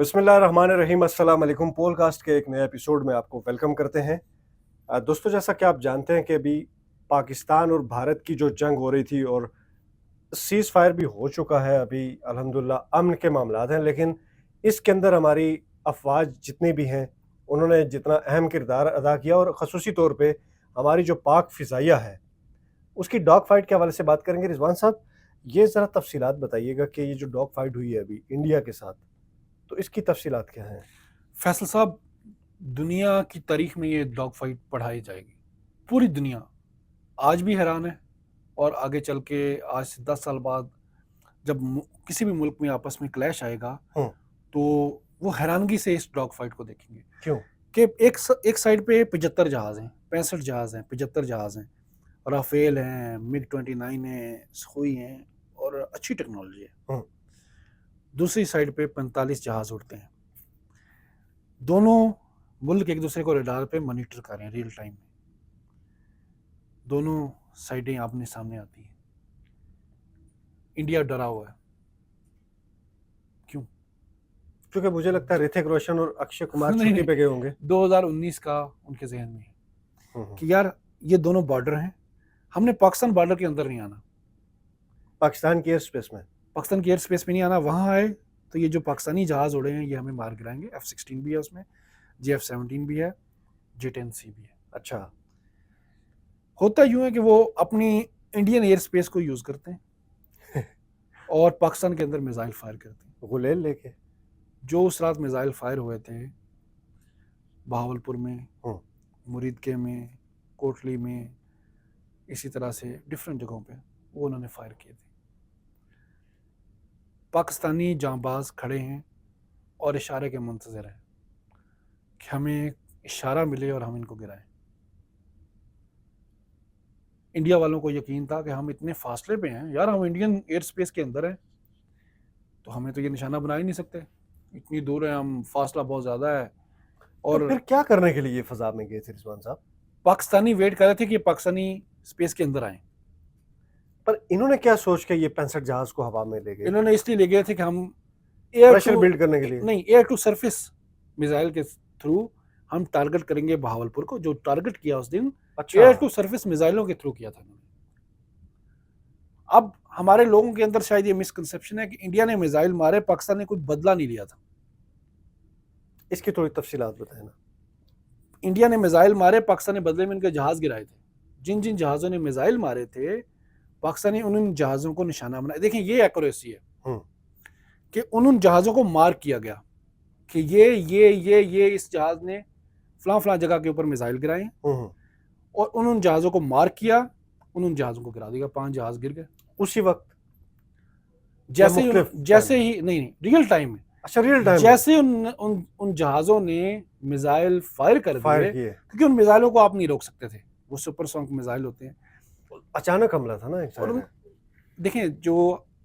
बिस्मिल्लाहिर्रहमानिर्रहीम अस्सलाम वालेकुम। पॉडकास्ट के एक नए एपिसोड में आपको वेलकम करते हैं। दोस्तों, जैसा कि आप जानते हैं कि अभी पाकिस्तान और भारत की जो जंग हो रही थी और सीज़ फायर भी हो चुका है, अभी अल्हम्दुलिल्लाह अमन के मामलात हैं, लेकिन इसके अंदर हमारी अफ़वाज जितनी भी हैं उन्होंने जितना अहम किरदार अदा किया और ख़ुसूसी तौर पे हमारी जो पाक फ़िज़ाइया है उसकी डॉग फाइट के हवाले से बात करेंगे। रिजवान साहब, ये ज़रा तफसीलात बताइएगा कि ये जो डॉग फाइट हुई है अभी इंडिया के साथ, तो इसकी तफसीलात क्या हैं? फैसल साहब, दुनिया की तारीख में ये डॉग फाइट पढ़ाई जाएगी। पूरी दुनिया आज भी हैरान है और आगे चल के आज से 10 साल बाद जब किसी भी मुल्क में आपस में क्लैश आएगा तो वो हैरानगी से इस डॉग फाइट को देखेंगे। क्यों? कि एक साइड पे 75 जहाज हैं, 65 जहाज हैं, 75 जहाज हैं, राफेल हैं, मिग 29 हैं, सुखोई हैं और अच्छी टेक्नोलॉजी है। दूसरी साइड पे 45 जहाज उड़ते हैं। दोनों मुल्क एक दूसरे को रडार पे मॉनिटर कर रहे हैं रियल टाइम में। दोनों साइडें आमने सामने आती हैं। इंडिया डरा हुआ है। क्यों? क्योंकि मुझे लगता है ऋतिक रोशन और अक्षय कुमार नहीं छुट्टी नहीं, पे गए होंगे। 2019 का उनके जहन में है कि यार ये दोनों बॉर्डर हैं, हमने पाकिस्तान बॉर्डर के अंदर नहीं आना, पाकिस्तान की एयर स्पेस में। पाकिस्तान की एयर स्पेस में नहीं आना। वहां आए तो ये जो पाकिस्तानी जहाज उड़े हैं ये हमें मार गिराएंगे। F-16 भी है उसमें, JF-17 भी है, J-10C भी है। अच्छा। होता यूं है कि वो अपनी इंडियन एयर स्पेस को यूज करते हैं और पाकिस्तान के अंदर मिसाइल फायर करते हैं। गुलेल लेके। जो उस रात मिसाइल फायर हुए थे बहावलपुर में, मुरीदके में, कोटली में, इसी तरह से डिफरेंट जगहों पे वो उन्होंने फायर किए थे। पाकिस्तानी जांबाज खड़े हैं और इशारे के मुंतजर हैं कि हमें इशारा मिले और हम इनको गिराएं। इंडिया वालों को यकीन था कि हम इतने फासले पे हैं यार, हम इंडियन एयर स्पेस के अंदर हैं तो हमें तो ये निशाना बना ही नहीं सकते, इतनी दूर है, हम फासला बहुत ज़्यादा है। तो और फिर क्या करने के लिए ये फजा में गए थे रिजवान साहब? पाकिस्तानी वेट कर रहे थे कि पाकिस्तानी स्पेस के अंदर आए। पर इन्होंने क्या सोच के ये 65 जहाज को हवा में ले गए? इन्होंने इसलिए ले गए थे कि हम एयर प्रेशर टू बिल्ड करने के लिए। नहीं, एयर टू सरफेस मिसाइल के थ्रू हम टारगेट करेंगे बहावलपुर को। जो टारगेट किया उस दिन अच्छा। एयर टू सरफेस मिसाइलों के थ्रू किया था इन्होंने। अब हमारे लोगों के अंदर शायद ये मिसकंसेप्शन है कि इंडिया ने मिसाइल मारे, पाकिस्तान ने कोई बदला नहीं लिया था। इसकी थोड़ी तफसीलात बताएं ना। इंडिया ने मिसाइल मारे, पाकिस्तान ने बदले में इनके जहाज गिराए थे। जिन जिन जहाज़ों ने मिसाइल मारे थे पाकिस्तान ने उन जहाज़ों को निशाना बनाया। देखें ये एक्यूरेसी है कि उन जहाज़ों को मार्क किया गया कि ये इस जहाज ने फलां फलां जगह के ऊपर मिसाइल गिराए हैं और उन जहाज़ों को मार्क किया, उन जहाज़ों को गिरा दिया। 5 जहाज गिर गए उसी वक्त। जैसे ही नहीं, रियल टाइम में। अच्छा, रियल टाइम में जैसे उन जहाज़ों ने मिसाइल फायर कर फायर दिए, किए। क्योंकि उन मिसाइलों को आप नहीं रोक सकते थे, वो सुपरसोनिक मिसाइल होते हैं। अचानक हमला था ना एक और साइड। देखें जो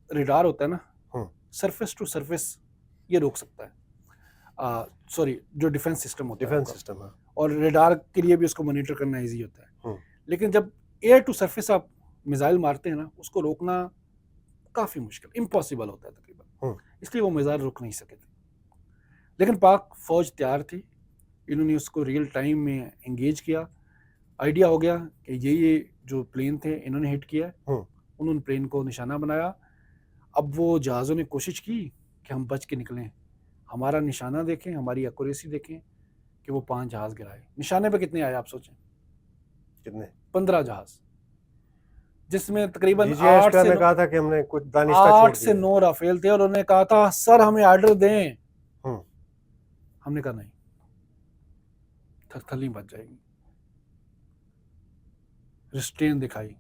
रेडार होता है ना, सरफेस टू सरफेस ये रोक सकता है। सॉरी, जो डिफेंस सिस्टम होता है, डिफेंस सिस्टम है। और रेडार के लिए भी उसको मॉनिटर करना इजी होता है। लेकिन जब एयर टू सरफेस आप मिसाइल मारते हैं ना, उसको रोकना काफ़ी मुश्किल, इम्पॉसिबल होता है तकरीबन। इसलिए वो मिसाइल रुक नहीं सके थे। लेकिन पाक फौज तैयार थी, इन्होंने उसको रियल टाइम में एंगेज किया। आइडिया हो गया कि ये जो प्लेन थे इन्होंने हिट किया है। उन्होंने प्लेन को निशाना बनाया। अब वो जहाज़ों ने कोशिश की कि हम बच के निकलें, हमारा निशाना देखें, हमारी एक्यूरेसी देखें कि वो 5 जहाज़ गिराए। निशाने पे कितने आए आप सोचें? कितने? 15 जहाज़, जिसमें तकरीबन DJI ने कहा था कि हमने कुछ दानिस्ता छोड़ 8 से दिए। 9 राफेल थे और उन्होंने कहा था सर हमें ऑर्डर दें। हमने कहा नहीं, थरथली बच जाएगी। रिस्ट्रेन दिखाई,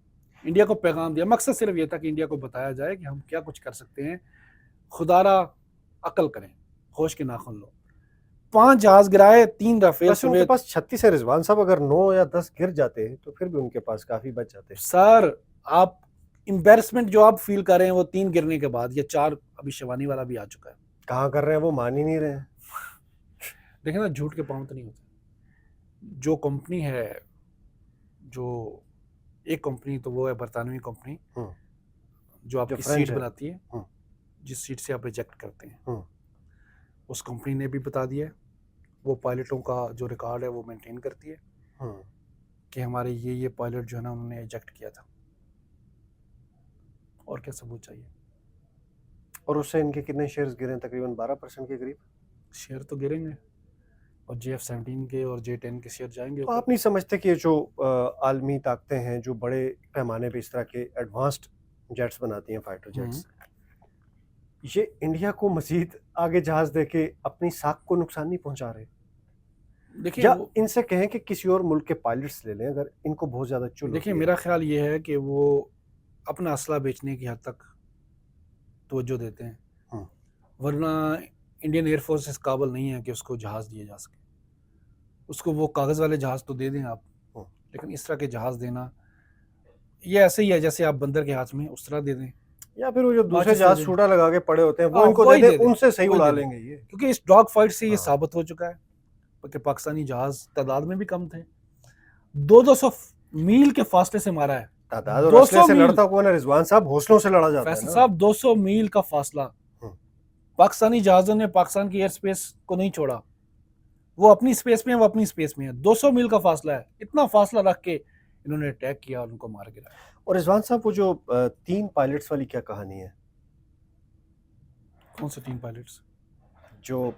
इंडिया को पैगाम दिया। मकसद सिर्फ ये था कि इंडिया को बताया जाए कि हम क्या कुछ कर सकते हैं, खुदारा अकल करें, होश के नाखून लो। 5 जहाज गिराए, 3 राफेल वैसे उनके पास 36 है रिजवान साहब, अगर 9 या 10 गिर जाते तो फिर भी उनके पास काफी बच जाते। सर आप एम्बैरेसमेंट जो आप फील कर रहे हैं वो 3 गिरने के बाद, या 4 अभी शिवानी वाला भी आ चुका है। कहाँ कर रहे हैं, वो मान ही नहीं रहे हैं। देखें ना, झूठ के पांव तो नहीं होते। जो कंपनी है, जो एक कंपनी तो वो है बरतानवी कंपनी जो आपकी सीट बनाती है, जिस सीट से आप रिजेक्ट करते हैं, उस कंपनी ने भी बता दिया है, वो पायलटों का जो रिकॉर्ड है वो मेंटेन करती है कि हमारे ये पायलट जो है ना उन्होंने इजेक्ट किया था। और क्या सबूत चाहिए? और उससे इनके कितने शेयर्स गिरे? तकरीबन 12% के करीब। शेयर तो गिरेंगे और JF-17 के और J-10 के शेयर जाएंगे तो ऊपर। आप नहीं समझते कि ये जो आलमी ताकतें हैं जो बड़े पैमाने पे इस तरह के एडवांस्ड जेट्स बनाती हैं, फाइटर जेट्स, ये इंडिया को मजीद आगे जहाज देके अपनी साख को नुकसान नहीं पहुंचा रहे? देखिए या इनसे कहें कि किसी और मुल्क के पायलट्स ले लें अगर इनको बहुत ज्यादा चुल देखिए होती है। मेरा ख्याल ये है कि वो अपना असला बेचने की हद तक तवज्जो देते हैं, वरना इंडियन एयरफोर्स इस काबिल नहीं है कि उसको जहाज़ दिए जा सके। उसको वो कागज़ वाले जहाज़ तो दे दें आप, लेकिन इस तरह के जहाज़ देना ये ऐसे ही है जैसे आप बंदर के हाथ में उस तरह दे दें, या फिर वो जो दूसरे माचिस दे जहाज दें। सूटा लगा के पड़े होते हैं वो हाँ, इनको वही दे दे दें, दें, उनसे सही वही उड़ा दे दें। लेंगे ये। क्योंकि इस डॉग फाइट से ये हाँ। साबित हो चुका है कि पाकिस्तानी जहाज तादाद में भी कम थे, 200 मील के फासले से मारा है। तादाद और 200 असले से मील। लड़ता कौन है रिजवान साहब? हौसलों से लड़ा जाता है फैसल ना। साहब 200 मील का फासला पाकिस्तानी जहाजों ने पाकिस्तान की एयर स्पेस को नहीं छोड़ा। वो अपनी स्पेस में है, वो अपनी स्पेस में है। 200 मील का फासला है, इतना फासला रख के इन्होंने अटैक किया और उनको मार गिराया। और रिजवान साहब वो जो 3 पायलट्स वाली क्या कहानी है? कौन से 3 पायलट्स? जो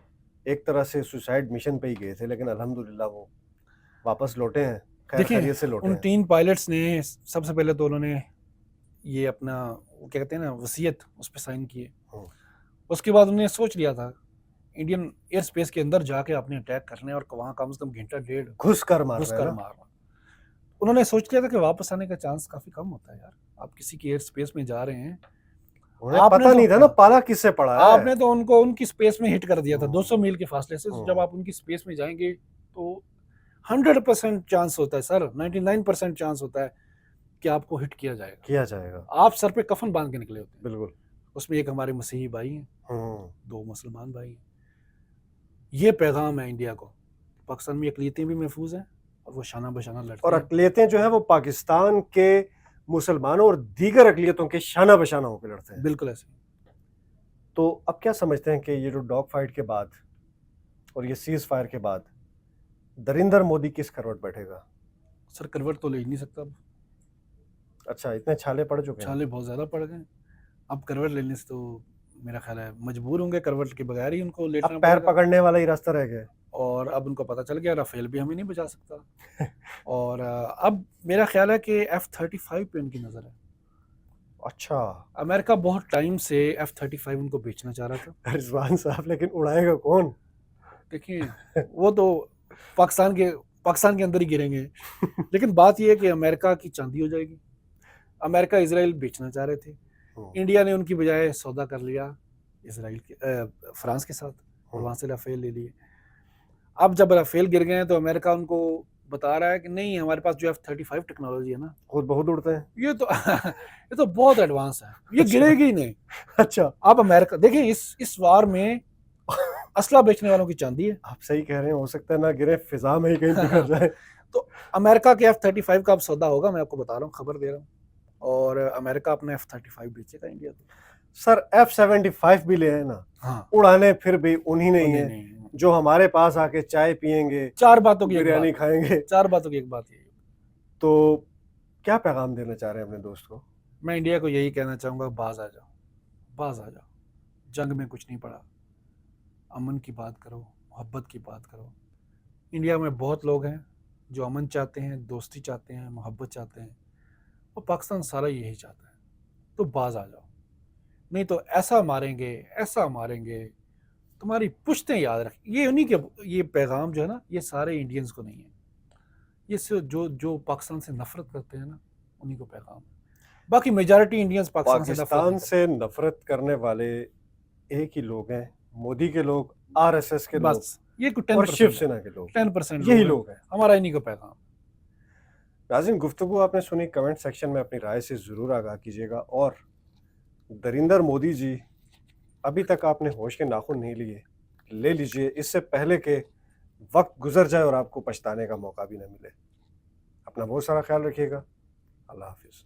एक तरह से सुसाइड मिशन पे ही गए थे लेकिन अल्हम्दुलिल्लाह वो वापस लौटे हैं, खैर देखिए खैरियत से लौटे उन हैं। 3 पायलट्स ने सबसे पहले तो उन्होंने ये अपना वो क्या कहते हैं ना वसीयत उस पर साइन किए। उसके बाद उन्होंने सोच लिया था इंडियन एयर स्पेस के अंदर जाके अपने अटैक करने और वहाँ कम से कम घंटा डेढ़ घुस कर मारना। उन्होंने सोच लिया था कि वापस आने का चांस काफी कम होता है यार। आप किसी की एयर स्पेस में जा रहे हैं, उन्हें पता नहीं था ना पाला किससे पड़ा है। आपने तो उनको उनकी स्पेस में हिट कर दिया था 200 मील के फासले से। जब आप उनकी स्पेस में जाएंगे तो 100% चांस होता है सर, 99% चांस होता है कि आपको हिट किया जाएगा। आप सर पे कफन बांध के निकले होते हैं। बिल्कुल। उसमें एक हमारे मसीही भाई हैं, 2 मुसलमान भाई हैं। ये पैगाम है इंडिया को, पाकिस्तान में अकलियतें भी महफूज हैं और वो शाना बशाना लड़ते और हैं। अकलियतें जो है वो पाकिस्तान के मुसलमानों और दीगर अकलियतों के शाना बशाना होकर लड़ते हैं। बिल्कुल ऐसे। तो अब क्या समझते हैं कि ये जो डॉग फाइट के बाद और ये सीज फायर के बाद नरेंद्र मोदी किस करवट बैठेगा? सर करवट तो ले ही नहीं सकता अब। अच्छा, इतने छाले पड़ चुके हैं? छाले बहुत ज्यादा पड़ गए। अब करवट लेने से तो मेरा ख्याल है मजबूर होंगे, करवट के बगैर ही उनको लेटना अब पैर पड़ेगा। पकड़ने वाला ही रास्ता रह गया। और अब उनको पता चल गया राफेल भी हमें नहीं बचा सकता। और अब मेरा ख्याल है कि F-35 पे उनकी नजर है। अच्छा, अमेरिका बहुत टाइम से F-35 उनको बेचना चाह रहा था। रिजवान साहब लेकिन उड़ाएगा कौन? देखिए वो तो पाकिस्तान के अंदर ही गिरेंगे। लेकिन बात यह है कि अमेरिका की चांदी हो जाएगी। अमेरिका इजराइल बेचना चाह रहे थे, इंडिया ने उनकी बजाय सौदा कर लिया इजराइल के फ्रांस के साथ और वहां से राफेल ले लिए। अब जब राफेल गिर गए हैं तो अमेरिका उनको बता रहा है कि नहीं, हमारे पास जो F-35 टेक्नोलॉजी है ना, खुद बहुत उड़ते हैं ये तो बहुत एडवांस है, ये गिरेगी ही नहीं। अच्छा, आप अमेरिका देखिए, इस वार में असला बेचने वालों की चांदी है। आप सही कह रहे हैं, हो सकता है ना गिरे, फिजा में ही कहीं बिखर जाए। तो अमेरिका के F-35 का अब सौदा होगा, मैं आपको बता रहा हूँ, खबर दे रहा हूँ। और अमेरिका अपना F-35 बेचेगा इंडिया को। सर F-75 भी ले आए ना, हाँ, उड़ाने फिर भी उन्हीं नहीं है जो हमारे पास आके चाय पियेंगे, 4 बातों की बिरयानी खाएंगे। 4 बातों की एक बात यही। तो क्या पैगाम देना चाह रहे हैं अपने दोस्त को? मैं इंडिया को यही कहना चाहूँगा, बाज आ जाओ, बाज आ जाओ। जंग में कुछ नहीं पड़ा, अमन की बात करो, मोहब्बत की बात करो। इंडिया में बहुत लोग हैं जो अमन चाहते हैं, दोस्ती चाहते हैं, मोहब्बत चाहते हैं, और पाकिस्तान सारा यही चाहता है। तो बाज आ जाओ, नहीं तो ऐसा मारेंगे तुम्हारी पुश्तें याद रख। ये उन्हीं के, ये पैगाम जो है ना, ये सारे इंडियंस को नहीं है, ये सिर्फ जो पाकिस्तान से नफरत करते हैं ना, उन्हीं को पैगाम है। बाकी मेजॉरिटी इंडियंस पाकिस्तान से नफरत करने वाले एक ही लोग हैं, मोदी के लोग, RSS के लोग, ये और शिवसेना के लोग, 10% यही लोग हैं। हमारा इन्हीं को पैगाम। नाज़रीन, गुफ्तगू आपने सुनी, कमेंट सेक्शन में अपनी राय से ज़रूर आगाह कीजिएगा। और नरेंद्र मोदी जी, अभी तक आपने होश के नाखून नहीं लिए, ले लीजिए, इससे पहले के वक्त गुजर जाए और आपको पछताने का मौका भी न मिले। अपना बहुत सारा ख्याल रखिएगा। अल्लाह हाफिज़।